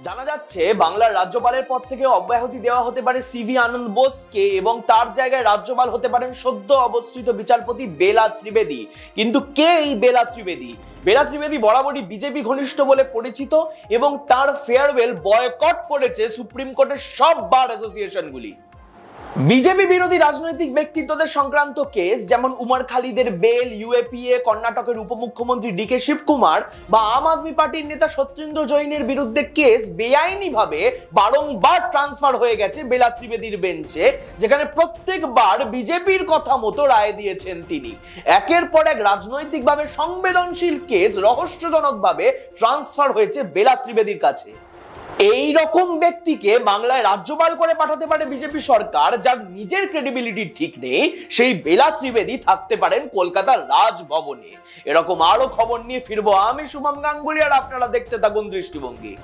জানা যাচ্ছে বাংলার রাজ্যপালের পদ থেকে অব্যাহতি দেওয়া হতে পারে সিভি আনন্দ বোসকে এবং তার জায়গায় রাজ্যপাল হতে পারেন সদ্য অবস্থিত বিচারপতি বেলা ত্রিবেদী। কিন্তু কে এই বেলা ত্রিবেদী? বেলা ত্রিবেদী বরাবরই বিজেপি ঘনিষ্ঠ বলে পরিচিত এবং তার ফেয়ারওয়েল বয়কট করেছে সুপ্রিম কোর্টের সব বার অ্যাসোসিয়েশনগুলি। বিজেপি বিরোধী রাজনৈতিক ব্যক্তিত্বদের সংক্রান্ত কেস যেমন উমর খালিদের বেল, ইউএপিএ, কর্ণাটকের উপমুখ্যমন্ত্রী ডিকে শিবকুমার বা আম আদমি পার্টির নেতা সত্যেন্দ্র জৈনের বিরুদ্ধে কেস বেআইনিভাবে বারংবার ট্রান্সফার হয়ে গেছে বেলা ত্রিবেদীর বেঞ্চে, যেখানে প্রত্যেকবার বিজেপির কথা মতো রায় দিয়েছেন তিনি। একের পর এক রাজনৈতিকভাবে সংবেদনশীল কেস রহস্যজনকভাবে ট্রান্সফার হয়েছে বেলা ত্রিবেদীর কাছে। এই রকম ব্যক্তিকে বাংলায় রাজ্যপাল করে পাঠাতে পারে বিজেপি সরকার, যার নিজের ক্রেডিবিলিটি ঠিক নেই। সেই বেলা ত্রিবেদী থাকতে পারেন কলকাতার রাজভবনে। এরকম আরো খবর নিয়ে ফিরবো আমি শুভম গাঙ্গুলি, আর আপনারা দেখতে থাকুন দৃষ্টিভঙ্গি।